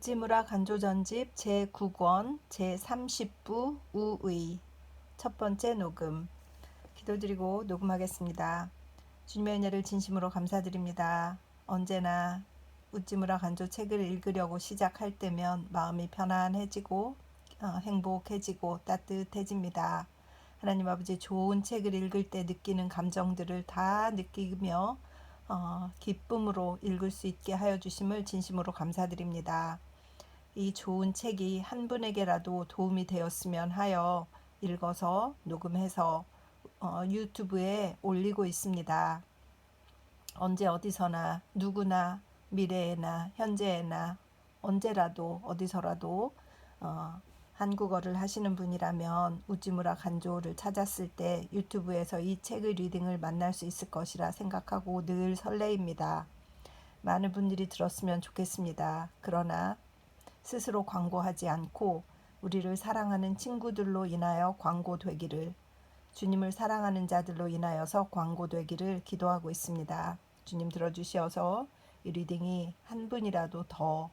우찌무라 간조전집 제9권 제30부 우의 첫 번째 녹음. 기도드리고 녹음하겠습니다. 주님의 은혜를 진심으로 감사드립니다. 언제나 우찌무라 간조 책을 읽으려고 시작할 때면 마음이 편안해지고 행복해지고 따뜻해집니다. 하나님 아버지, 좋은 책을 읽을 때 느끼는 감정들을 다 느끼며 기쁨으로 읽을 수 있게 하여 주심을 진심으로 감사드립니다. 이 좋은 책이 한 분에게라도 도움이 되었으면 하여 읽어서 녹음해서 유튜브에 올리고 있습니다. 언제 어디서나 누구나 미래에나 현재에나 언제라도 어디서라도 한국어를 하시는 분이라면 우찌무라 간조를 찾았을 때 유튜브에서 이 책의 리딩을 만날 수 있을 것이라 생각하고 늘 설레입니다. 많은 분들이 들었으면 좋겠습니다. 그러나 스스로 광고하지 않고 우리를 사랑하는 친구들로 인하여 광고되기를, 주님을 사랑하는 자들로 인하여서 광고되기를 기도하고 있습니다. 주님 들어주시어서 이 리딩이 한 분이라도 더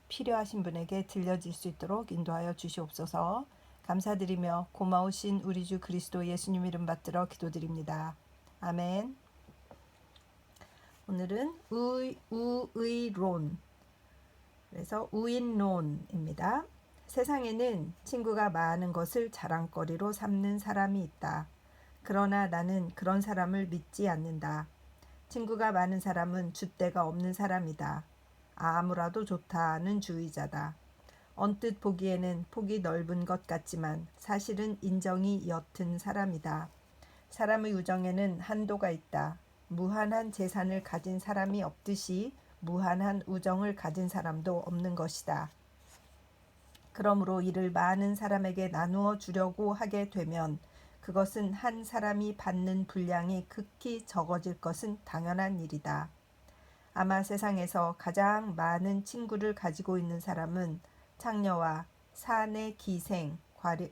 필요하신 분에게 들려질 수 있도록 인도하여 주시옵소서. 감사드리며 고마우신 우리 주 그리스도 예수님 이름 받들어 기도드립니다. 아멘. 오늘은 우의론, 그래서 우인론입니다. 세상에는 친구가 많은 것을 자랑거리로 삼는 사람이 있다. 그러나 나는 그런 사람을 믿지 않는다. 친구가 많은 사람은 줏대가 없는 사람이다. 아무라도 좋다는 주의자다. 언뜻 보기에는 폭이 넓은 것 같지만 사실은 인정이 옅은 사람이다. 사람의 우정에는 한도가 있다. 무한한 재산을 가진 사람이 없듯이 무한한 우정을 가진 사람도 없는 것이다. 그러므로 이를 많은 사람에게 나누어 주려고 하게 되면 그것은 한 사람이 받는 분량이 극히 적어질 것은 당연한 일이다. 아마 세상에서 가장 많은 친구를 가지고 있는 사람은 창녀와 산의 기생,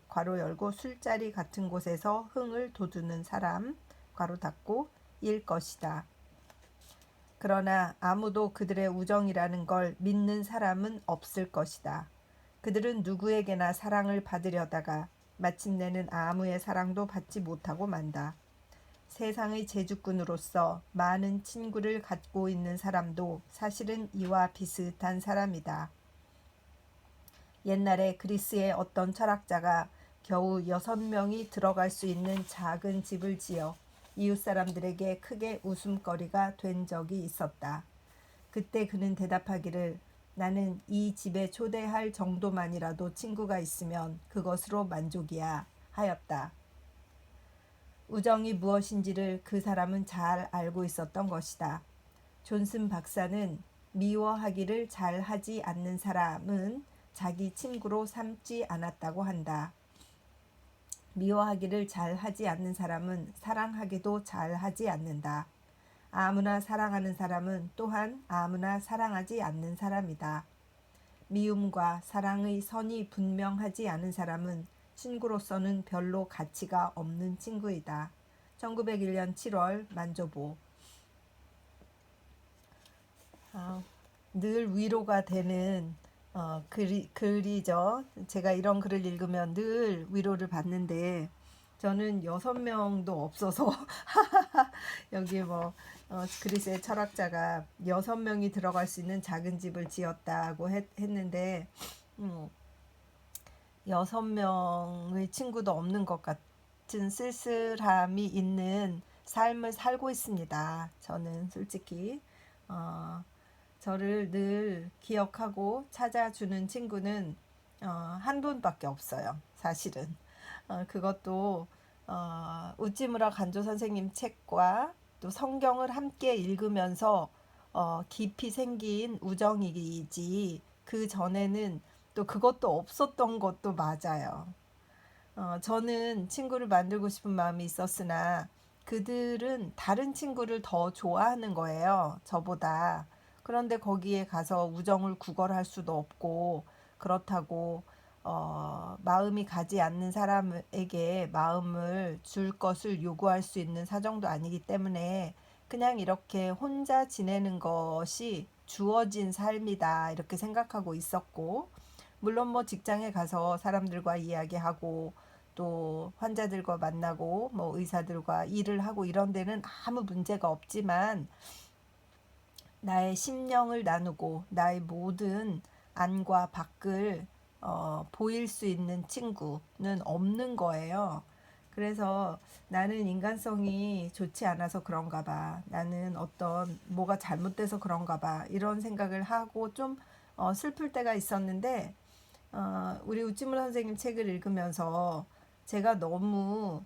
괄호 열고 술자리 같은 곳에서 흥을 돋우는 사람, 괄호 닫고 일 것이다. 그러나 아무도 그들의 우정이라는 걸 믿는 사람은 없을 것이다. 그들은 누구에게나 사랑을 받으려다가 마침내는 아무의 사랑도 받지 못하고 만다. 세상의 제주꾼으로서 많은 친구를 갖고 있는 사람도 사실은 이와 비슷한 사람이다. 옛날에 그리스의 어떤 철학자가 겨우 6명이 들어갈 수 있는 작은 집을 지어 이웃 사람들에게 크게 웃음거리가 된 적이 있었다. 그때 그는 대답하기를, 나는 이 집에 초대할 정도만이라도 친구가 있으면 그것으로 만족이야 하였다. 우정이 무엇인지를 그 사람은 잘 알고 있었던 것이다. 존슨 박사는 미워하기를 잘 하지 않는 사람은 자기 친구로 삼지 않았다고 한다. 미워하기를 잘 하지 않는 사람은 사랑하기도 잘 하지 않는다. 아무나 사랑하는 사람은 또한 아무나 사랑하지 않는 사람이다. 미움과 사랑의 선이 분명하지 않은 사람은 친구로서는 별로 가치가 없는 친구이다. 1901년 7월 만조보. 늘 위로가 되는 글이죠. 제가 이런 글을 읽으면 늘 위로를 받는데 저는 6명도 없어서 여기 그리스의 철학자가 6명이 들어갈 수 있는 작은 집을 지었다고 했는데 6명의 친구도 없는 것 같은 쓸쓸함이 있는 삶을 살고 있습니다. 저는 솔직히 저를 늘 기억하고 찾아주는 친구는 한 분밖에 없어요. 사실은 그것도 우찌무라 간조 선생님 책과 또 성경을 함께 읽으면서 깊이 생긴 우정이지, 그 전에는 또 그것도 없었던 것도 맞아요. 저는 친구를 만들고 싶은 마음이 있었으나 그들은 다른 친구를 더 좋아하는 거예요, 저보다. 그런데 거기에 가서 우정을 구걸할 수도 없고, 그렇다고 마음이 가지 않는 사람에게 마음을 줄 것을 요구할 수 있는 사정도 아니기 때문에 그냥 이렇게 혼자 지내는 것이 주어진 삶이다 이렇게 생각하고 있었고, 물론 뭐 직장에 가서 사람들과 이야기하고 또 환자들과 만나고 뭐 의사들과 일을 하고 이런 데는 아무 문제가 없지만, 나의 심령을 나누고 나의 모든 안과 밖을 보일 수 있는 친구는 없는 거예요. 그래서 나는 인간성이 좋지 않아서 그런가 봐. 나는 어떤 뭐가 잘못돼서 그런가 봐. 이런 생각을 하고 좀 슬플 때가 있었는데, 우리 우찌문 선생님 책을 읽으면서 제가 너무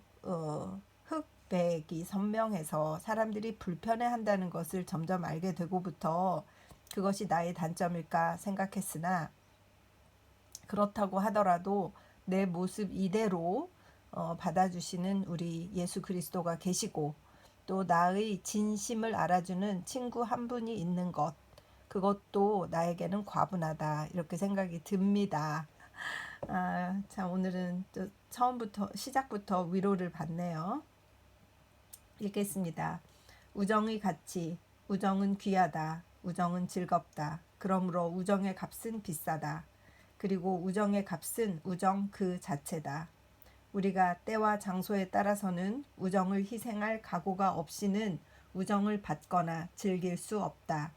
흑백이 선명해서 사람들이 불편해한다는 것을 점점 알게 되고부터 그것이 나의 단점일까 생각했으나, 그렇다고 하더라도 내 모습 이대로 받아주시는 우리 예수 그리스도가 계시고, 또 나의 진심을 알아주는 친구 한 분이 있는 것, 그것도 나에게는 과분하다 이렇게 생각이 듭니다. 참 오늘은 또 처음부터 시작부터 위로를 받네요. 읽겠습니다. 우정의 가치, 우정은 귀하다. 우정은 즐겁다. 그러므로 우정의 값은 비싸다. 그리고 우정의 값은 우정 그 자체다. 우리가 때와 장소에 따라서는 우정을 희생할 각오가 없이는 우정을 받거나 즐길 수 없다.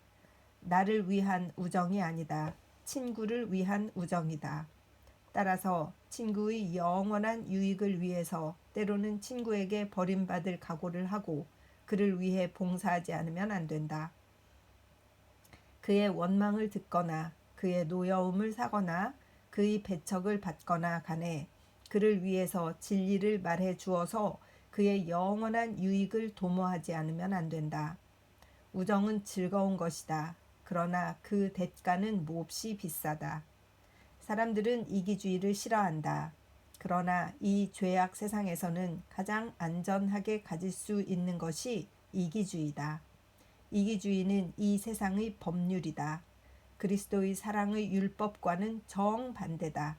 나를 위한 우정이 아니다. 친구를 위한 우정이다. 따라서 친구의 영원한 유익을 위해서 때로는 친구에게 버림받을 각오를 하고 그를 위해 봉사하지 않으면 안 된다. 그의 원망을 듣거나 그의 노여움을 사거나 그의 배척을 받거나 간에 그를 위해서 진리를 말해 주어서 그의 영원한 유익을 도모하지 않으면 안 된다. 우정은 즐거운 것이다. 그러나 그 대가는 몹시 비싸다. 사람들은 이기주의를 싫어한다. 그러나 이 죄악 세상에서는 가장 안전하게 가질 수 있는 것이 이기주의다. 이기주의는 이 세상의 법률이다. 그리스도의 사랑의 율법과는 정반대다.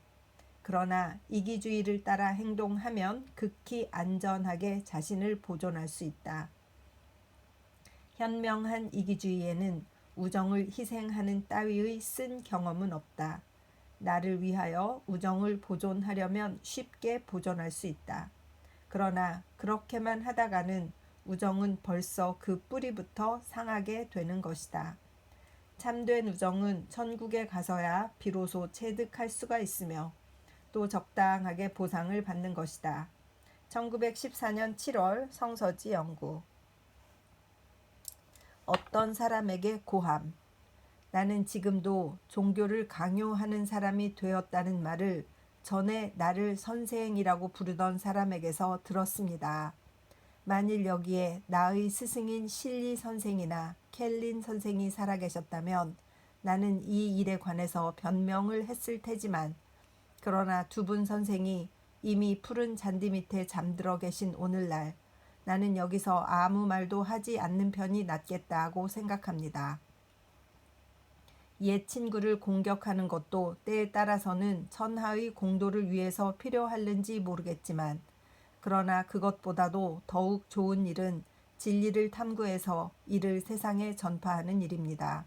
그러나 이기주의를 따라 행동하면 극히 안전하게 자신을 보존할 수 있다. 현명한 이기주의에는 우정을 희생하는 따위의 쓴 경험은 없다. 나를 위하여 우정을 보존하려면 쉽게 보존할 수 있다. 그러나 그렇게만 하다가는 우정은 벌써 그 뿌리부터 상하게 되는 것이다. 참된 우정은 천국에 가서야 비로소 체득할 수가 있으며 또 적당하게 보상을 받는 것이다. 1914년 7월 성서지 연구. 어떤 사람에게 고함. 나는 지금도 종교를 강요하는 사람이 되었다는 말을 전에 나를 선생이라고 부르던 사람에게서 들었습니다. 만일 여기에 나의 스승인 실리 선생이나 켈린 선생이 살아계셨다면 나는 이 일에 관해서 변명을 했을 테지만, 그러나 두 분 선생이 이미 푸른 잔디 밑에 잠들어 계신 오늘날 나는 여기서 아무 말도 하지 않는 편이 낫겠다고 생각합니다. 옛 친구를 공격하는 것도 때에 따라서는 천하의 공도를 위해서 필요할는지 모르겠지만, 그러나 그것보다도 더욱 좋은 일은 진리를 탐구해서 이를 세상에 전파하는 일입니다.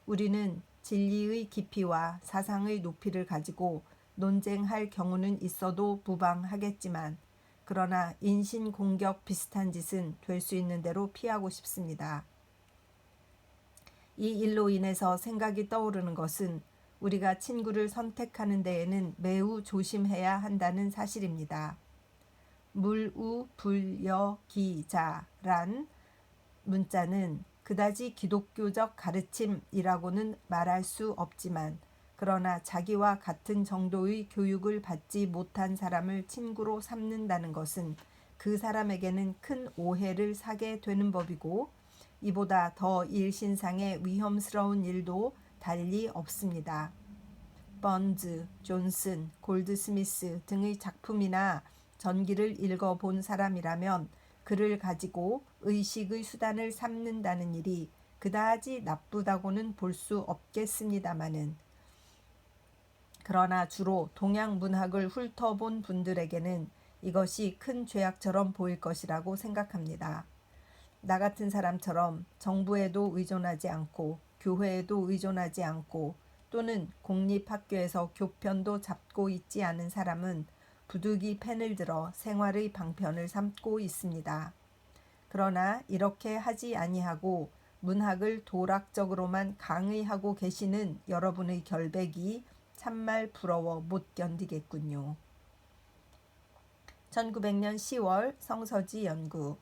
우리는 진리의 깊이와 사상의 높이를 가지고 논쟁할 경우는 있어도 무방하겠지만, 그러나 인신공격 비슷한 짓은 될 수 있는 대로 피하고 싶습니다. 이 일로 인해서 생각이 떠오르는 것은 우리가 친구를 선택하는 데에는 매우 조심해야 한다는 사실입니다. 물우불여기자란 문자는 그다지 기독교적 가르침이라고는 말할 수 없지만, 그러나 자기와 같은 정도의 교육을 받지 못한 사람을 친구로 삼는다는 것은 그 사람에게는 큰 오해를 사게 되는 법이고, 이보다 더 일신상의 위험스러운 일도 달리 없습니다. 번즈, 존슨, 골드스미스 등의 작품이나 전기를 읽어본 사람이라면 그를 가지고 의식의 수단을 삼는다는 일이 그다지 나쁘다고는 볼 수 없겠습니다마는, 그러나 주로 동양 문학을 훑어본 분들에게는 이것이 큰 죄악처럼 보일 것이라고 생각합니다. 나 같은 사람처럼 정부에도 의존하지 않고 교회에도 의존하지 않고 또는 공립학교에서 교편도 잡고 있지 않은 사람은 부득이 펜을 들어 생활의 방편을 삼고 있습니다. 그러나 이렇게 하지 아니하고 문학을 도락적으로만 강의하고 계시는 여러분의 결백이 참말 부러워 못 견디겠군요. 1900년 10월 성서지 연구.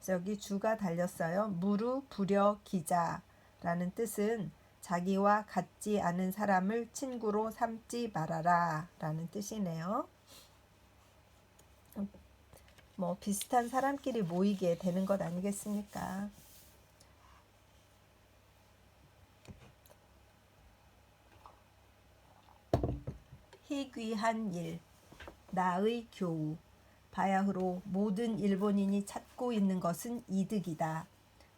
여기 주가 달렸어요. 무르 부려 기자라는 뜻은 자기와 같지 않은 사람을 친구로 삼지 말아라 라는 뜻이네요. 뭐 비슷한 사람끼리 모이게 되는 것 아니겠습니까? 희귀한 일, 나의 교우. 바야흐로 모든 일본인이 찾고 있는 것은 이득이다.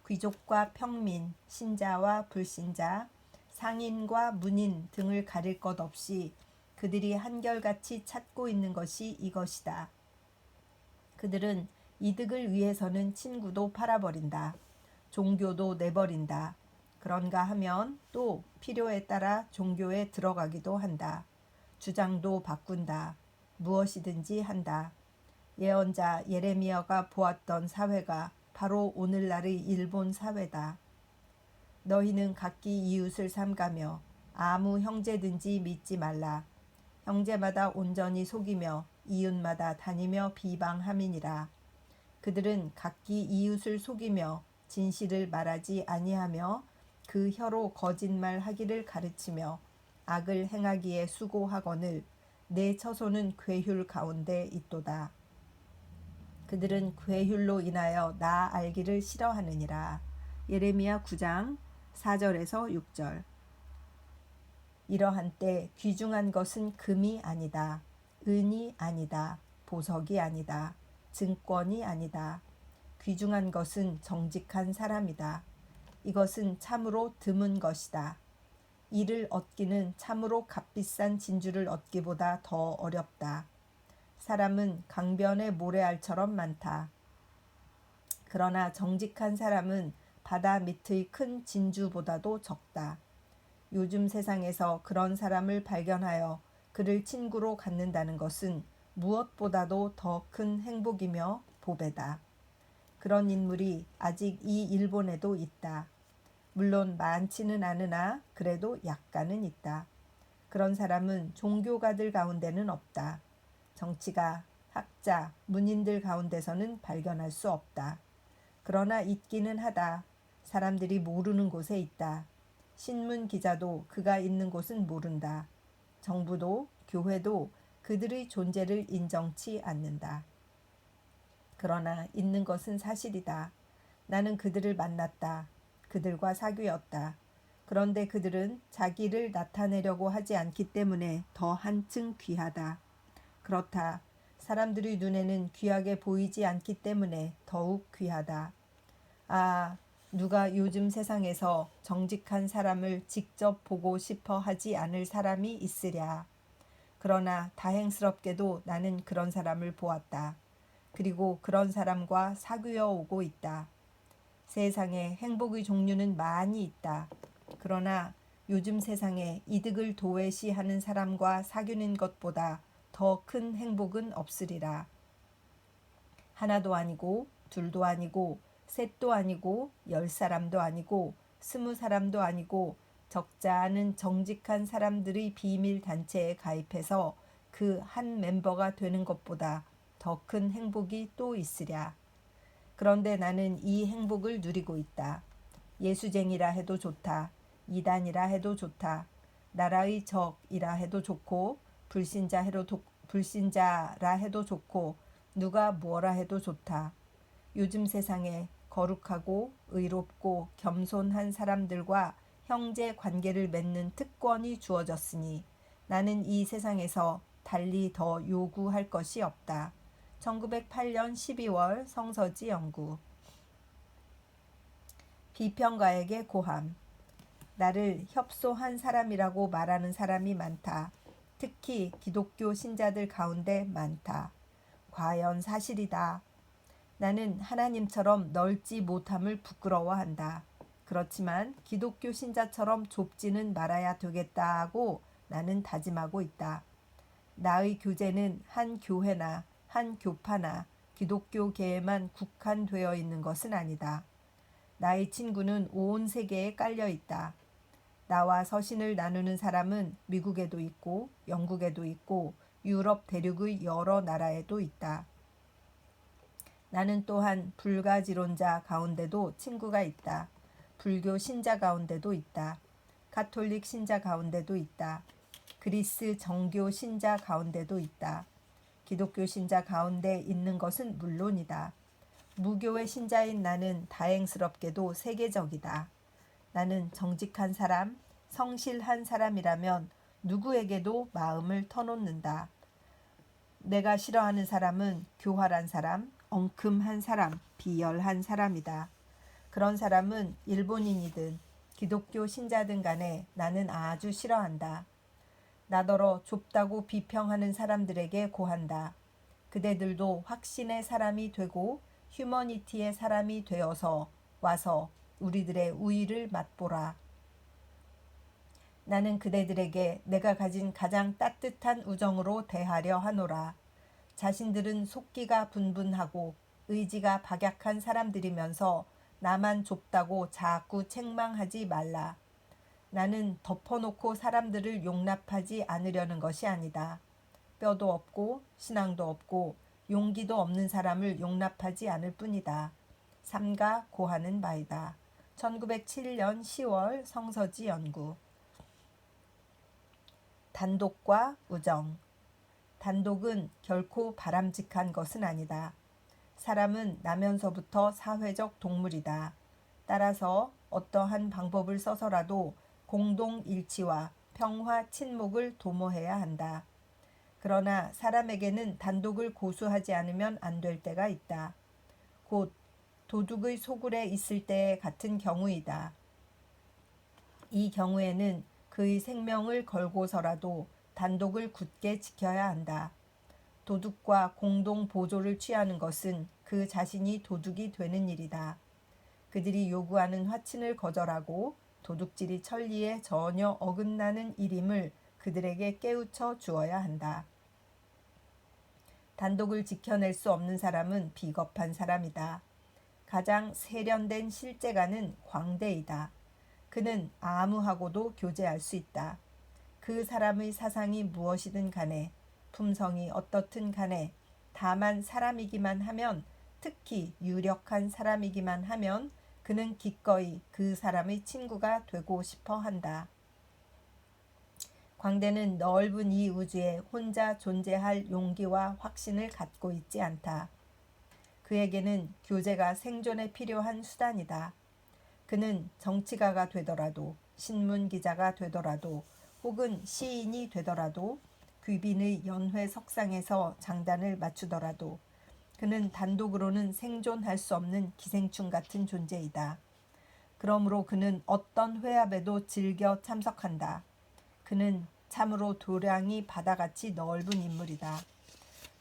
귀족과 평민, 신자와 불신자, 상인과 문인 등을 가릴 것 없이 그들이 한결같이 찾고 있는 것이 이것이다. 그들은 이득을 위해서는 친구도 팔아버린다. 종교도 내버린다. 그런가 하면 또 필요에 따라 종교에 들어가기도 한다. 주장도 바꾼다. 무엇이든지 한다. 예언자 예레미야가 보았던 사회가 바로 오늘날의 일본 사회다. 너희는 각기 이웃을 삼가며 아무 형제든지 믿지 말라. 형제마다 온전히 속이며 이웃마다 다니며 비방함이니라. 그들은 각기 이웃을 속이며 진실을 말하지 아니하며 그 혀로 거짓말하기를 가르치며 악을 행하기에 수고하거늘 내 처소는 괴휼 가운데 있도다. 그들은 괴휼로 인하여 나 알기를 싫어하느니라. 예레미야 9장 4절에서 6절. 이러한 때 귀중한 것은 금이 아니다. 은이 아니다. 보석이 아니다. 증권이 아니다. 귀중한 것은 정직한 사람이다. 이것은 참으로 드문 것이다. 이를 얻기는 참으로 값비싼 진주를 얻기보다 더 어렵다. 사람은 강변의 모래알처럼 많다. 그러나 정직한 사람은 바다 밑의 큰 진주보다도 적다. 요즘 세상에서 그런 사람을 발견하여 그를 친구로 갖는다는 것은 무엇보다도 더 큰 행복이며 보배다. 그런 인물이 아직 이 일본에도 있다. 물론 많지는 않으나 그래도 약간은 있다. 그런 사람은 종교가들 가운데는 없다. 정치가, 학자, 문인들 가운데서는 발견할 수 없다. 그러나 있기는 하다. 사람들이 모르는 곳에 있다. 신문 기자도 그가 있는 곳은 모른다. 정부도 교회도 그들의 존재를 인정치 않는다. 그러나 있는 것은 사실이다. 나는 그들을 만났다. 그들과 사귀었다. 그런데 그들은 자기를 나타내려고 하지 않기 때문에 더 한층 귀하다. 그렇다. 사람들의 눈에는 귀하게 보이지 않기 때문에 더욱 귀하다. 아, 누가 요즘 세상에서 정직한 사람을 직접 보고 싶어 하지 않을 사람이 있으랴. 그러나 다행스럽게도 나는 그런 사람을 보았다. 그리고 그런 사람과 사귀어 오고 있다. 세상에 행복의 종류는 많이 있다. 그러나 요즘 세상에 이득을 도외시하는 사람과 사귀는 것보다 더 큰 행복은 없으리라. 하나도 아니고 둘도 아니고 셋도 아니고 10사람도 아니고 20사람도 아니고 적자 않은 정직한 사람들의 비밀 단체에 가입해서 그 한 멤버가 되는 것보다 더 큰 행복이 또 있으랴. 그런데 나는 이 행복을 누리고 있다. 예수쟁이라 해도 좋다. 이단이라 해도 좋다. 나라의 적이라 해도 좋고 불신자라 해도 좋고 누가 뭐라 해도 좋다. 요즘 세상에 거룩하고 의롭고 겸손한 사람들과 형제 관계를 맺는 특권이 주어졌으니 나는 이 세상에서 달리 더 요구할 것이 없다. 1908년 12월 성서지 연구. 비평가에게 고함. 나를 협소한 사람이라고 말하는 사람이 많다. 특히 기독교 신자들 가운데 많다. 과연 사실이다. 나는 하나님처럼 넓지 못함을 부끄러워한다. 그렇지만 기독교 신자처럼 좁지는 말아야 되겠다고 나는 다짐하고 있다. 나의 교제는 한 교회나 한 교파나 기독교계에만 국한되어 있는 것은 아니다. 나의 친구는 온 세계에 깔려 있다. 나와 서신을 나누는 사람은 미국에도 있고 영국에도 있고 유럽 대륙의 여러 나라에도 있다. 나는 또한 불가지론자 가운데도 친구가 있다. 불교 신자 가운데도 있다. 가톨릭 신자 가운데도 있다. 그리스 정교 신자 가운데도 있다. 기독교 신자 가운데 있는 것은 물론이다. 무교의 신자인 나는 다행스럽게도 세계적이다. 나는 정직한 사람, 성실한 사람이라면 누구에게도 마음을 터놓는다. 내가 싫어하는 사람은 교활한 사람, 엉큼한 사람, 비열한 사람이다. 그런 사람은 일본인이든 기독교 신자든 간에 나는 아주 싫어한다. 나더러 좁다고 비평하는 사람들에게 고한다. 그대들도 확신의 사람이 되고 휴머니티의 사람이 되어서 와서 우리들의 우위를 맛보라. 나는 그대들에게 내가 가진 가장 따뜻한 우정으로 대하려 하노라. 자신들은 속기가 분분하고 의지가 박약한 사람들이면서 나만 좁다고 자꾸 책망하지 말라. 나는 덮어놓고 사람들을 용납하지 않으려는 것이 아니다. 뼈도 없고 신앙도 없고 용기도 없는 사람을 용납하지 않을 뿐이다. 삼가 고하는 바이다. 1907년 10월 성서지 연구. 단독과 우정. 단독은 결코 바람직한 것은 아니다. 사람은 나면서부터 사회적 동물이다. 따라서 어떠한 방법을 써서라도 공동 일치와 평화 친목을 도모해야 한다. 그러나 사람에게는 단독을 고수하지 않으면 안 될 때가 있다. 곧 도둑의 소굴에 있을 때의 같은 경우이다. 이 경우에는 그의 생명을 걸고서라도 단독을 굳게 지켜야 한다. 도둑과 공동 보조를 취하는 것은 그 자신이 도둑이 되는 일이다. 그들이 요구하는 화친을 거절하고 도둑질이 천리에 전혀 어긋나는 일임을 그들에게 깨우쳐 주어야 한다. 단독을 지켜낼 수 없는 사람은 비겁한 사람이다. 가장 세련된 실제가는 광대이다. 그는 아무하고도 교제할 수 있다. 그 사람의 사상이 무엇이든 간에, 품성이 어떻든 간에, 다만 사람이기만 하면, 특히 유력한 사람이기만 하면 그는 기꺼이 그 사람의 친구가 되고 싶어 한다. 광대는 넓은 이 우주에 혼자 존재할 용기와 확신을 갖고 있지 않다. 그에게는 교제가 생존에 필요한 수단이다. 그는 정치가가 되더라도, 신문기자가 되더라도, 혹은 시인이 되더라도, 귀빈의 연회 석상에서 장단을 맞추더라도 그는 단독으로는 생존할 수 없는 기생충 같은 존재이다. 그러므로 그는 어떤 회합에도 즐겨 참석한다. 그는 참으로 도량이 바다같이 넓은 인물이다.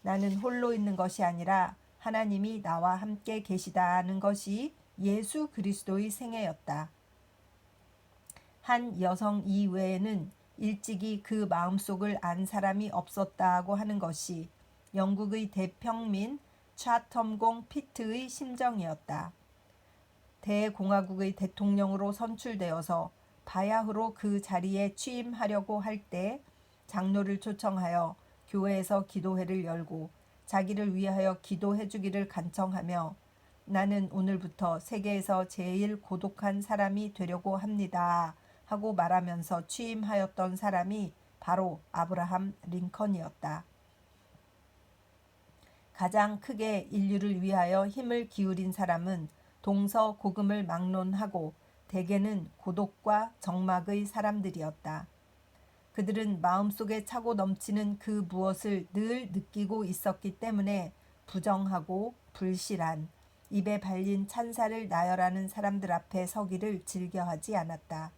나는 홀로 있는 것이 아니라 하나님이 나와 함께 계시다는 것이 예수 그리스도의 생애였다. 한 여성 이외에는 일찍이 그 마음속을 안 사람이 없었다고 하는 것이 영국의 대평민 차텀공 피트의 심정이었다. 대공화국의 대통령으로 선출되어서 바야흐로 그 자리에 취임하려고 할 때 장로를 초청하여 교회에서 기도회를 열고 자기를 위하여 기도해 주기를 간청하며 나는 오늘부터 세계에서 제일 고독한 사람이 되려고 합니다 하고 말하면서 취임하였던 사람이 바로 아브라함 링컨이었다. 가장 크게 인류를 위하여 힘을 기울인 사람은 동서고금을 막론하고 대개는 고독과 적막의 사람들이었다. 그들은 마음속에 차고 넘치는 그 무엇을 늘 느끼고 있었기 때문에 부정하고 불실한 입에 발린 찬사를 나열하는 사람들 앞에 서기를 즐겨하지 않았다.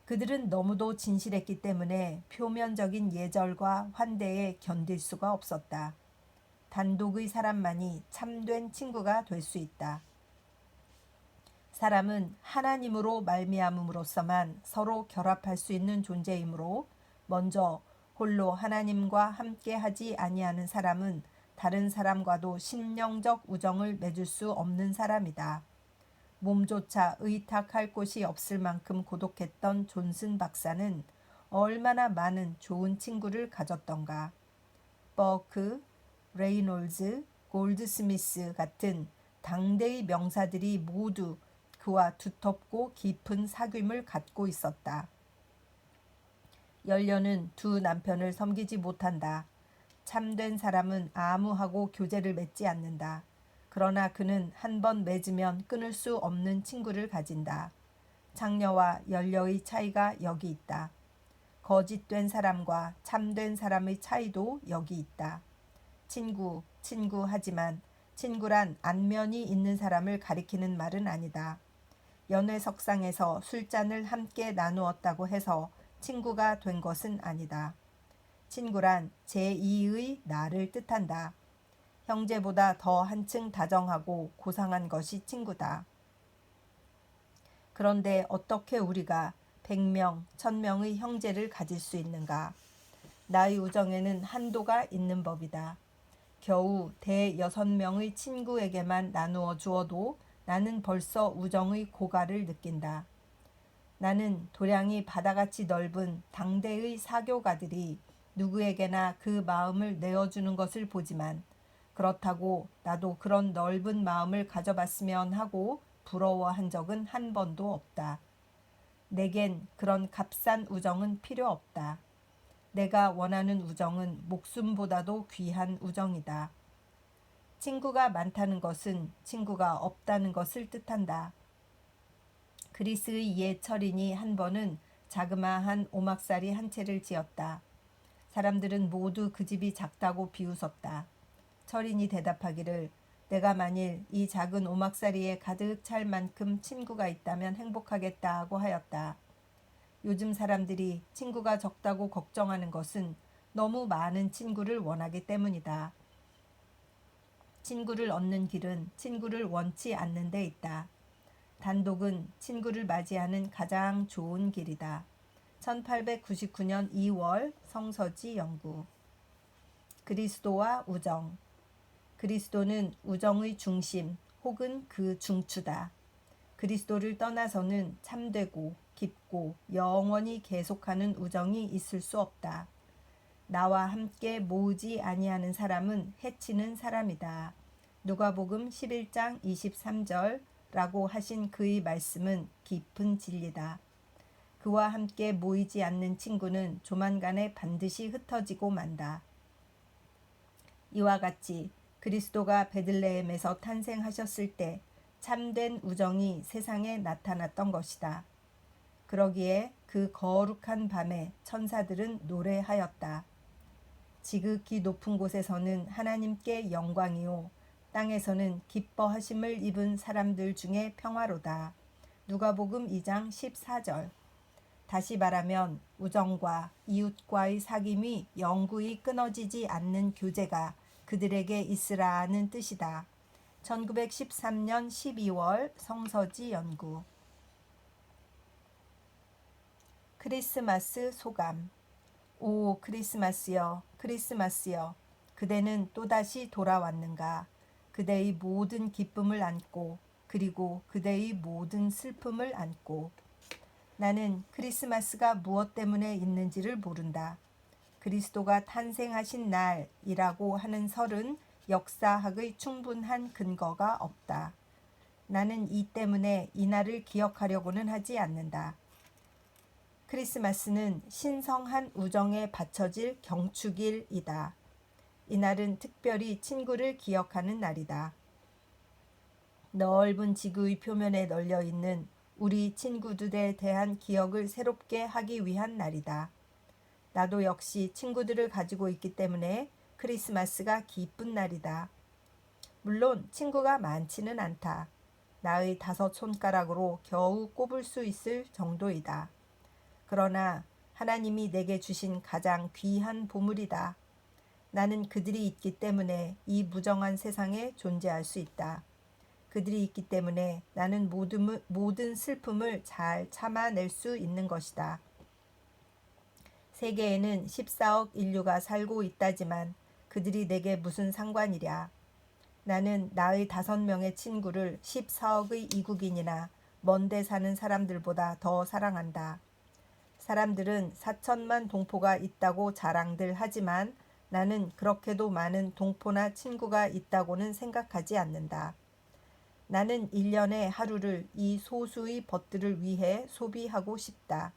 그들은 너무도 진실했기 때문에 표면적인 예절과 환대에 견딜 수가 없었다. 단독의 사람만이 참된 친구가 될 수 있다. 사람은 하나님으로 말미암음으로써만 서로 결합할 수 있는 존재이므로 먼저 홀로 하나님과 함께 하지 아니하는 사람은 다른 사람과도 심령적 우정을 맺을 수 없는 사람이다. 몸조차 의탁할 곳이 없을 만큼 고독했던 존슨 박사는 얼마나 많은 좋은 친구를 가졌던가. 버크, 레이놀즈, 골드스미스 같은 당대의 명사들이 모두 그와 두텁고 깊은 사귐을 갖고 있었다. 열녀는 두 남편을 섬기지 못한다. 참된 사람은 아무하고 교제를 맺지 않는다. 그러나 그는 한 번 맺으면 끊을 수 없는 친구를 가진다. 장녀와 열녀의 차이가 여기 있다. 거짓된 사람과 참된 사람의 차이도 여기 있다. 친구 하지만 친구란 안면이 있는 사람을 가리키는 말은 아니다. 연회석상에서 술잔을 함께 나누었다고 해서 친구가 된 것은 아니다. 친구란 제2의 나를 뜻한다. 형제보다 더 한층 다정하고 고상한 것이 친구다. 그런데 어떻게 우리가 100명, 1000명의 형제를 가질 수 있는가? 나의 우정에는 한도가 있는 법이다. 겨우 대6명의 친구에게만 나누어 주어도 나는 벌써 우정의 고가를 느낀다. 나는 도량이 바다같이 넓은 당대의 사교가들이 누구에게나 그 마음을 내어주는 것을 보지만 그렇다고 나도 그런 넓은 마음을 가져봤으면 하고 부러워한 적은 한 번도 없다. 내겐 그런 값싼 우정은 필요 없다. 내가 원하는 우정은 목숨보다도 귀한 우정이다. 친구가 많다는 것은 친구가 없다는 것을 뜻한다. 그리스의 옛 철인이 한 번은 자그마한 오막살이 한 채를 지었다. 사람들은 모두 그 집이 작다고 비웃었다. 철인이 대답하기를 내가 만일 이 작은 오막살이에 가득 찰 만큼 친구가 있다면 행복하겠다고 하였다. 요즘 사람들이 친구가 적다고 걱정하는 것은 너무 많은 친구를 원하기 때문이다. 친구를 얻는 길은 친구를 원치 않는 데 있다. 단독은 친구를 맞이하는 가장 좋은 길이다. 1899년 2월 성서지 연구. 그리스도와 우정. 그리스도는 우정의 중심 혹은 그 중추다. 그리스도를 떠나서는 참되고 깊고 영원히 계속하는 우정이 있을 수 없다. 나와 함께 모으지 아니하는 사람은 해치는 사람이다. 누가복음 11장 23절라고 하신 그의 말씀은 깊은 진리다. 그와 함께 모이지 않는 친구는 조만간에 반드시 흩어지고 만다. 이와 같이 그리스도가 베들레헴에서 탄생하셨을 때 참된 우정이 세상에 나타났던 것이다. 그러기에 그 거룩한 밤에 천사들은 노래하였다. 지극히 높은 곳에서는 하나님께 영광이요 땅에서는 기뻐하심을 입은 사람들 중에 평화로다. 누가복음 2장 14절. 다시 말하면 우정과 이웃과의 사귐이 영구히 끊어지지 않는 교제가 그들에게 있으라는 뜻이다. 1913년 12월 성서지 연구. 크리스마스 소감. 오 크리스마스여, 크리스마스여, 그대는 또다시 돌아왔는가? 그대의 모든 기쁨을 안고 그리고 그대의 모든 슬픔을 안고. 나는 크리스마스가 무엇 때문에 있는지를 모른다. 그리스도가 탄생하신 날이라고 하는 설은 역사학의 충분한 근거가 없다. 나는 이 때문에 이 날을 기억하려고는 하지 않는다. 크리스마스는 신성한 우정에 바쳐질 경축일이다. 이날은 특별히 친구를 기억하는 날이다. 넓은 지구의 표면에 널려 있는 우리 친구들에 대한 기억을 새롭게 하기 위한 날이다. 나도 역시 친구들을 가지고 있기 때문에 크리스마스가 기쁜 날이다. 물론 친구가 많지는 않다. 나의 5손가락으로 겨우 꼽을 수 있을 정도이다. 그러나 하나님이 내게 주신 가장 귀한 보물이다. 나는 그들이 있기 때문에 이 무정한 세상에 존재할 수 있다. 그들이 있기 때문에 나는 모든 슬픔을 잘 참아낼 수 있는 것이다. 세계에는 14억 인류가 살고 있다지만 그들이 내게 무슨 상관이랴. 나는 나의 5명의 친구를 14억의 이국인이나 먼데 사는 사람들보다 더 사랑한다. 사람들은 4천만 동포가 있다고 자랑들 하지만 나는 그렇게도 많은 동포나 친구가 있다고는 생각하지 않는다. 나는 1년의 하루를 이 소수의 벗들을 위해 소비하고 싶다.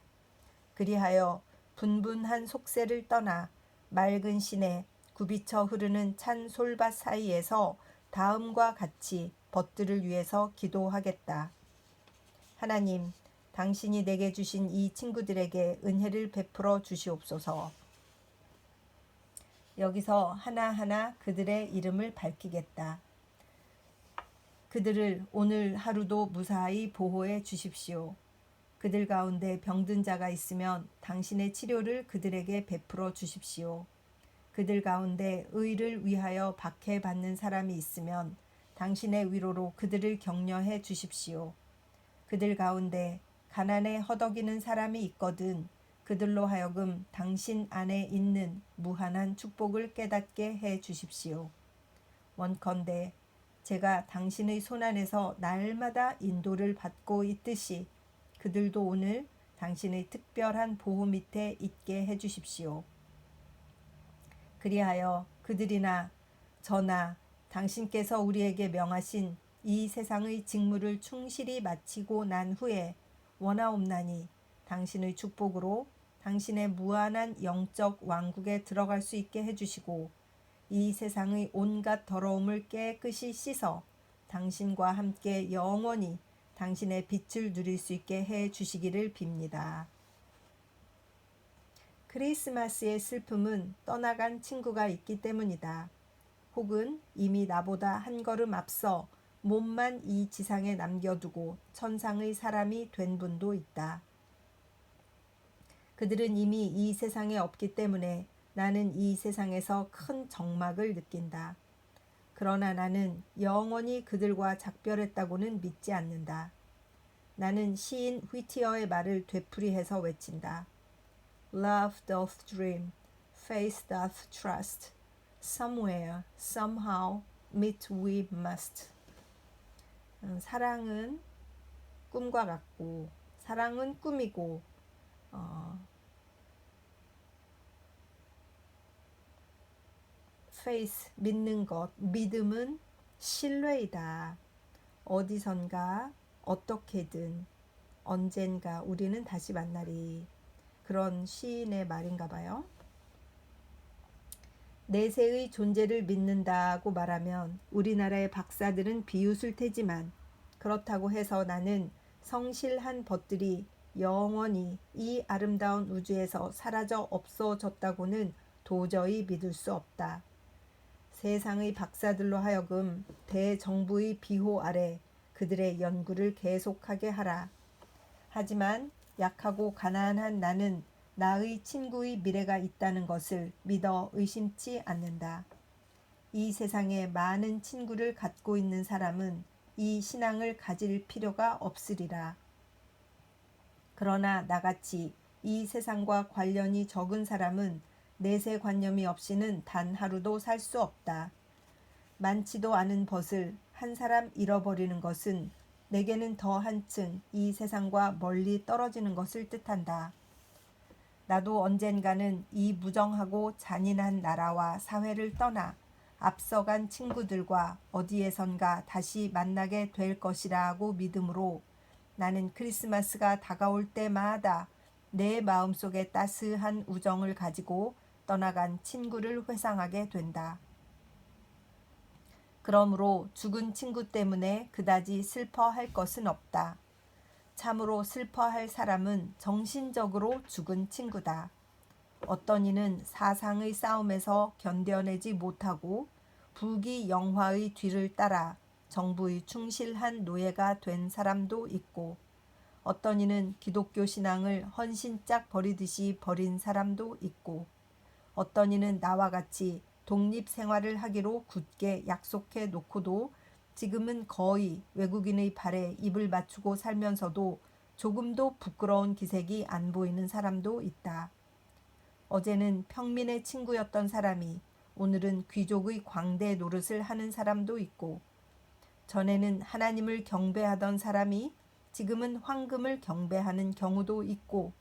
그리하여 분분한 속세를 떠나 맑은 시내 굽이쳐 흐르는 찬 솔밭 사이에서 다음과 같이 벗들을 위해서 기도하겠다. 하나님, 당신이 내게 주신 이 친구들에게 은혜를 베풀어 주시옵소서. 여기서 하나하나 그들의 이름을 밝히겠다. 그들을 오늘 하루도 무사히 보호해 주십시오. 그들 가운데 병든 자가 있으면 당신의 치료를 그들에게 베풀어 주십시오. 그들 가운데 의를 위하여 박해받는 사람이 있으면 당신의 위로로 그들을 격려해 주십시오. 그들 가운데 가난에 허덕이는 사람이 있거든 그들로 하여금 당신 안에 있는 무한한 축복을 깨닫게 해 주십시오. 원컨대 제가 당신의 손안에서 날마다 인도를 받고 있듯이 그들도 오늘 당신의 특별한 보호 밑에 있게 해 주십시오. 그리하여 그들이나 저나 당신께서 우리에게 명하신 이 세상의 직무를 충실히 마치고 난 후에 원하옵나니 당신의 축복으로 당신의 무한한 영적 왕국에 들어갈 수 있게 해주시고 이 세상의 온갖 더러움을 깨끗이 씻어 당신과 함께 영원히 당신의 빛을 누릴 수 있게 해 주시기를 빕니다. 크리스마스의 슬픔은 떠나간 친구가 있기 때문이다. 혹은 이미 나보다 한 걸음 앞서 몸만 이 지상에 남겨두고 천상의 사람이 된 분도 있다. 그들은 이미 이 세상에 없기 때문에 나는 이 세상에서 큰 적막을 느낀다. 그러나 나는 영원히 그들과 작별했다고는 믿지 않는다. 나는 시인 휘티어의 말을 되풀이해서 외친다. Love doth dream, faith doth trust. Somewhere, somehow, meet we must. 사랑은 꿈과 같고, 사랑은 꿈이고, faith, 믿는 것, 믿음은 신뢰이다. 어디선가, 어떻게든, 언젠가 우리는 다시 만나리. 그런 시인의 말인가 봐요. 내세의 존재를 믿는다고 말하면 우리나라의 박사들은 비웃을 테지만 그렇다고 해서 나는 성실한 벗들이 영원히 이 아름다운 우주에서 사라져 없어졌다고는 도저히 믿을 수 없다. 세상의 박사들로 하여금 대정부의 비호 아래 그들의 연구를 계속하게 하라. 하지만 약하고 가난한 나는 나의 친구의 미래가 있다는 것을 믿어 의심치 않는다. 이 세상에 많은 친구를 갖고 있는 사람은 이 신앙을 가질 필요가 없으리라. 그러나 나같이 이 세상과 관련이 적은 사람은 내세관념이 없이는 단 하루도 살 수 없다. 많지도 않은 벗을 한 사람 잃어버리는 것은 내게는 더 한층 이 세상과 멀리 떨어지는 것을 뜻한다. 나도 언젠가는 이 무정하고 잔인한 나라와 사회를 떠나 앞서간 친구들과 어디에선가 다시 만나게 될 것이라고 믿음으로 나는 크리스마스가 다가올 때마다 내 마음속에 따스한 우정을 가지고 떠나간 친구를 회상하게 된다. 그러므로 죽은 친구 때문에 그다지 슬퍼할 것은 없다. 참으로 슬퍼할 사람은 정신적으로 죽은 친구다. 어떤 이는 사상의 싸움에서 견뎌내지 못하고 부귀영화의 뒤를 따라 정부의 충실한 노예가 된 사람도 있고 어떤 이는 기독교 신앙을 헌신짝 버리듯이 버린 사람도 있고 어떤 이는 나와 같이 독립 생활을 하기로 굳게 약속해 놓고도 지금은 거의 외국인의 발에 입을 맞추고 살면서도 조금도 부끄러운 기색이 안 보이는 사람도 있다. 어제는 평민의 친구였던 사람이 오늘은 귀족의 광대 노릇을 하는 사람도 있고, 전에는 하나님을 경배하던 사람이 지금은 황금을 경배하는 경우도 있고,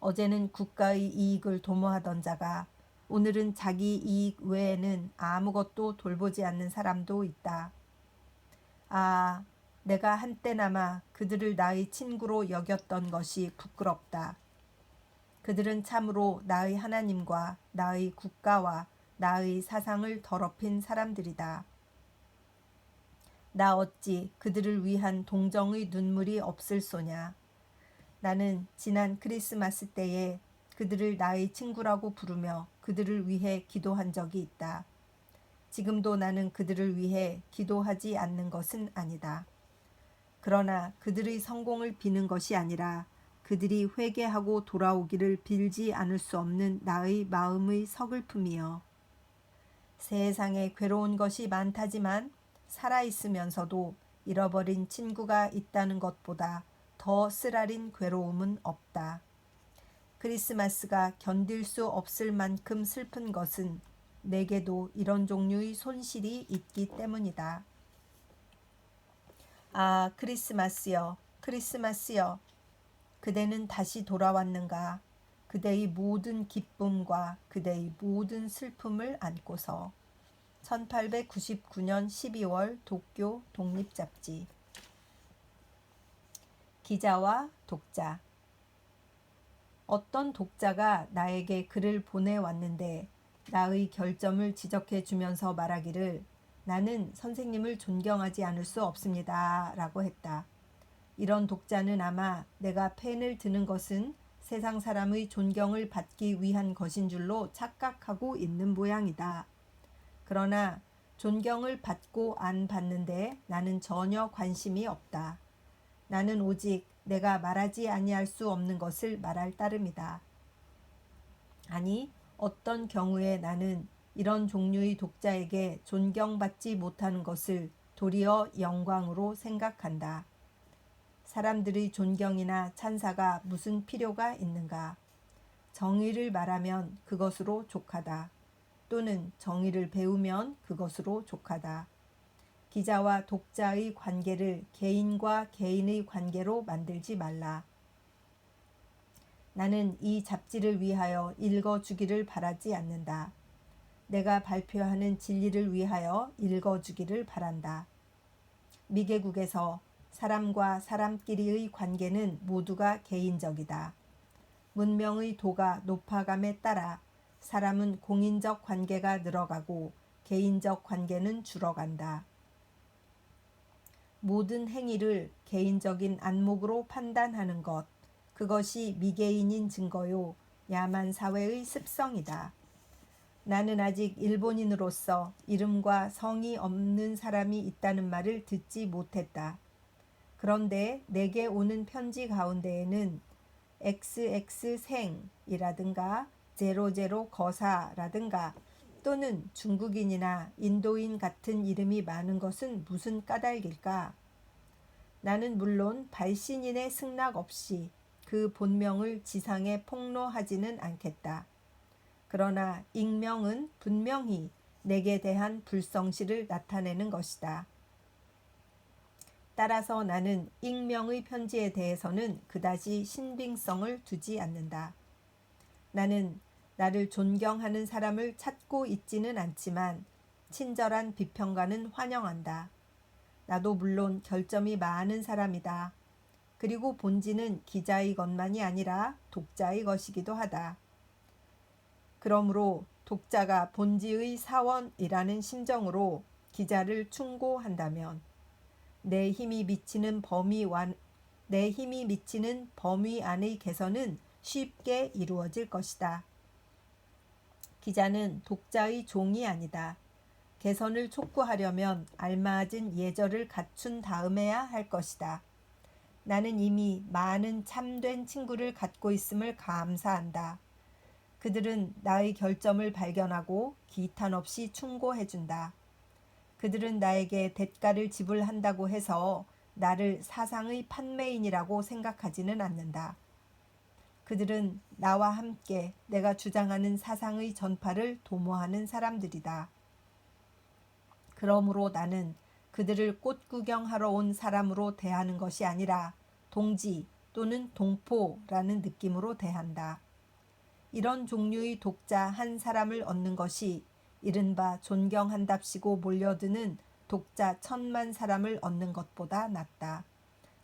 어제는 국가의 이익을 도모하던 자가 오늘은 자기 이익 외에는 아무것도 돌보지 않는 사람도 있다. 아, 내가 한때나마 그들을 나의 친구로 여겼던 것이 부끄럽다. 그들은 참으로 나의 하나님과 나의 국가와 나의 사상을 더럽힌 사람들이다. 나 어찌 그들을 위한 동정의 눈물이 없을소냐. 나는 지난 크리스마스 때에 그들을 나의 친구라고 부르며 그들을 위해 기도한 적이 있다. 지금도 나는 그들을 위해 기도하지 않는 것은 아니다. 그러나 그들의 성공을 비는 것이 아니라 그들이 회개하고 돌아오기를 빌지 않을 수 없는 나의 마음의 서글픔이여. 세상에 괴로운 것이 많다지만 살아있으면서도 잃어버린 친구가 있다는 것보다 더 쓰라린 괴로움은 없다. 크리스마스가 견딜 수 없을 만큼 슬픈 것은 내게도 이런 종류의 손실이 있기 때문이다. 아, 크리스마스여, 크리스마스여. 그대는 다시 돌아왔는가? 그대의 모든 기쁨과 그대의 모든 슬픔을 안고서. 1899년 12월 도쿄 독립잡지. 기자와 독자. 어떤 독자가 나에게 글을 보내왔는데 나의 결점을 지적해 주면서 말하기를 나는 선생님을 존경하지 않을 수 없습니다. 라고 했다. 이런 독자는 아마 내가 펜을 드는 것은 세상 사람의 존경을 받기 위한 것인 줄로 착각하고 있는 모양이다. 그러나 존경을 받고 안 받는데 나는 전혀 관심이 없다. 나는 오직 내가 말하지 아니할 수 없는 것을 말할 따름이다. 아니, 어떤 경우에 나는 이런 종류의 독자에게 존경받지 못하는 것을 도리어 영광으로 생각한다. 사람들의 존경이나 찬사가 무슨 필요가 있는가? 정의를 말하면 그것으로 족하다. 또는 정의를 배우면 그것으로 족하다. 기자와 독자의 관계를 개인과 개인의 관계로 만들지 말라. 나는 이 잡지를 위하여 읽어주기를 바라지 않는다. 내가 발표하는 진리를 위하여 읽어주기를 바란다. 미개국에서 사람과 사람끼리의 관계는 모두가 개인적이다. 문명의 도가 높아감에 따라 사람은 공인적 관계가 늘어가고 개인적 관계는 줄어간다. 모든 행위를 개인적인 안목으로 판단하는 것, 그것이 미개인인 증거요 야만 사회의 습성이다. 나는 아직 일본인으로서 이름과 성이 없는 사람이 있다는 말을 듣지 못했다. 그런데 내게 오는 편지 가운데에는 XX생이라든가 00 거사라든가 또는 중국인이나 인도인 같은 이름이 많은 것은 무슨 까닭일까? 나는 물론 발신인의 승낙 없이 그 본명을 지상에 폭로하지는 않겠다. 그러나 익명은 분명히 내게 대한 불성실을 나타내는 것이다. 따라서 나는 익명의 편지에 대해서는 그다지 신빙성을 두지 않는다. 나는 나를 존경하는 사람을 찾고 있지는 않지만 친절한 비평가는 환영한다. 나도 물론 결점이 많은 사람이다. 그리고 본질은 기자의 것만이 아니라 독자의 것이기도 하다. 그러므로 독자가 본지의 사원이라는 심정으로 기자를 충고한다면 내 힘이 미치는 범위 안의 개선은 쉽게 이루어질 것이다. 기자는 독자의 종이 아니다. 개선을 촉구하려면 알맞은 예절을 갖춘 다음에야 할 것이다. 나는 이미 많은 참된 친구를 갖고 있음을 감사한다. 그들은 나의 결점을 발견하고 기탄 없이 충고해준다. 그들은 나에게 대가를 지불한다고 해서 나를 사상의 판매인이라고 생각하지는 않는다. 그들은 나와 함께 내가 주장하는 사상의 전파를 도모하는 사람들이다. 그러므로 나는 그들을 꽃 구경하러 온 사람으로 대하는 것이 아니라 동지 또는 동포라는 느낌으로 대한다. 이런 종류의 독자 한 사람을 얻는 것이 이른바 존경한답시고 몰려드는 독자 1000만 사람을 얻는 것보다 낫다.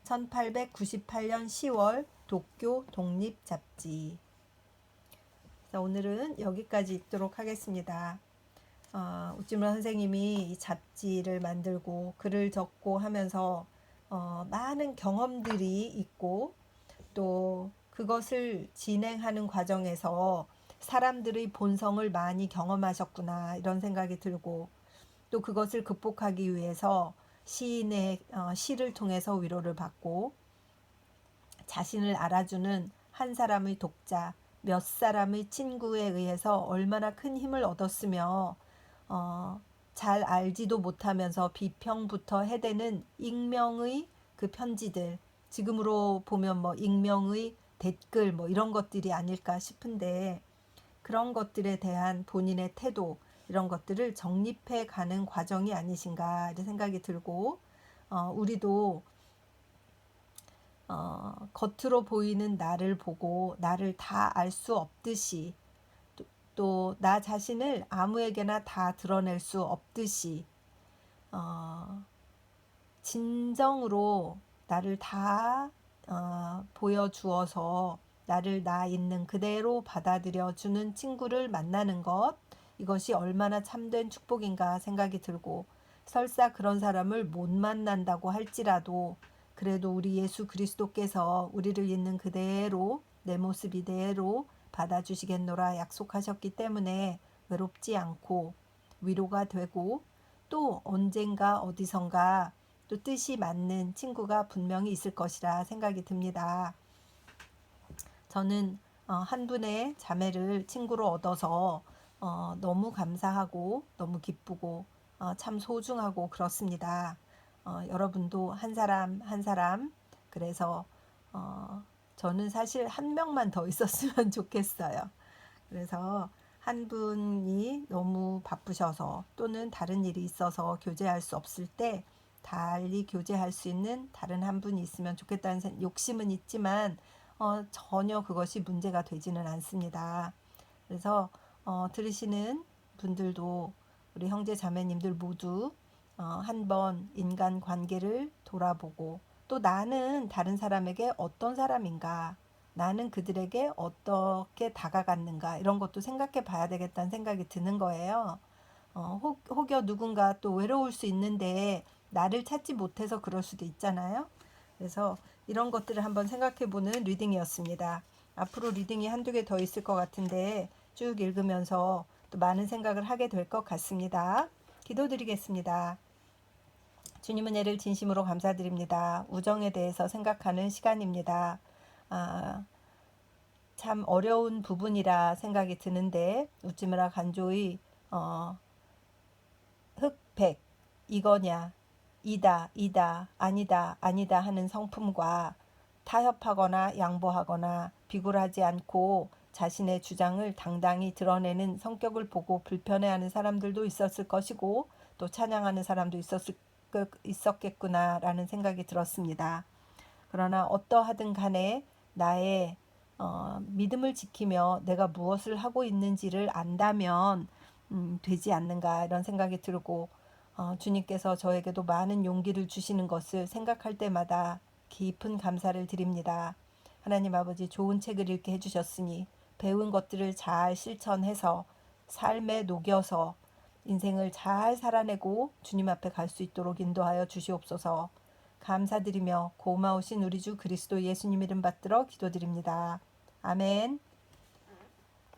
1898년 10월 도쿄 독립잡지. 오늘은 여기까지 읽도록 하겠습니다. 우찌무라 선생님이 이 잡지를 만들고 글을 적고 하면서 많은 경험들이 있고 또 그것을 진행하는 과정에서 사람들의 본성을 많이 경험하셨구나 이런 생각이 들고 또 그것을 극복하기 위해서 시인의 시를 통해서 위로를 받고 자신을 알아주는 한 사람의 독자, 몇 사람의 친구에 의해서 얼마나 큰 힘을 얻었으며 잘 알지도 못하면서 비평부터 해대는 익명의 그 편지들, 지금으로 보면 뭐 익명의 댓글 뭐 이런 것들이 아닐까 싶은데 그런 것들에 대한 본인의 태도 이런 것들을 정립해 가는 과정이 아니신가 이런 생각이 들고 우리도 겉으로 보이는 나를 보고 나를 다 알 수 없듯이 또 나 자신을 아무에게나 다 드러낼 수 없듯이 진정으로 나를 다 보여주어서 나를 나 있는 그대로 받아들여주는 친구를 만나는 것 이것이 얼마나 참된 축복인가 생각이 들고 설사 그런 사람을 못 만난다고 할지라도 그래도 우리 예수 그리스도께서 우리를 있는 그대로 내 모습 이대로 받아주시겠노라 약속하셨기 때문에 외롭지 않고 위로가 되고 또 언젠가 어디선가 또 뜻이 맞는 친구가 분명히 있을 것이라 생각이 듭니다. 저는 한 분의 자매를 친구로 얻어서 너무 감사하고 너무 기쁘고 참 소중하고 그렇습니다. 여러분도 한 사람 한 사람 그래서 저는 사실 한 명만 더 있었으면 좋겠어요. 그래서 한 분이 너무 바쁘셔서 또는 다른 일이 있어서 교제할 수 없을 때 달리 교제할 수 있는 다른 한 분이 있으면 좋겠다는 욕심은 있지만 전혀 그것이 문제가 되지는 않습니다. 그래서 들으시는 분들도 우리 형제 자매님들 모두 한번 인간 관계를 돌아보고 또 나는 다른 사람에게 어떤 사람인가 나는 그들에게 어떻게 다가갔는가 이런 것도 생각해 봐야 되겠다는 생각이 드는 거예요. 혹여 누군가 또 외로울 수 있는데 나를 찾지 못해서 그럴 수도 있잖아요. 그래서 이런 것들을 한번 생각해 보는 리딩이었습니다. 앞으로 리딩이 한두 개 더 있을 것 같은데 쭉 읽으면서 또 많은 생각을 하게 될 것 같습니다. 기도드리겠습니다. 주님 은혜를 진심으로 감사드립니다. 우정에 대해서 생각하는 시간입니다. 참 어려운 부분이라 생각이 드는데 우찌무라 간조의 흑백 이거냐 이다 아니다 하는 성품과 타협하거나 양보하거나 비굴하지 않고 자신의 주장을 당당히 드러내는 성격을 보고 불편해하는 사람들도 있었을 것이고 또 찬양하는 사람도 있었겠구나라는 생각이 들었습니다. 그러나 어떠하든 간에 나의 믿음을 지키며 내가 무엇을 하고 있는지를 안다면 되지 않는가 이런 생각이 들고 주님께서 저에게도 많은 용기를 주시는 것을 생각할 때마다 깊은 감사를 드립니다. 하나님 아버지 좋은 책을 읽게 해주셨으니 배운 것들을 잘 실천해서 삶에 녹여서 인생을 잘 살아내고 주님 앞에 갈 수 있도록 인도하여 주시옵소서. 감사드리며 고마우신 우리 주 그리스도 예수님 이름 받들어 기도드립니다. 아멘.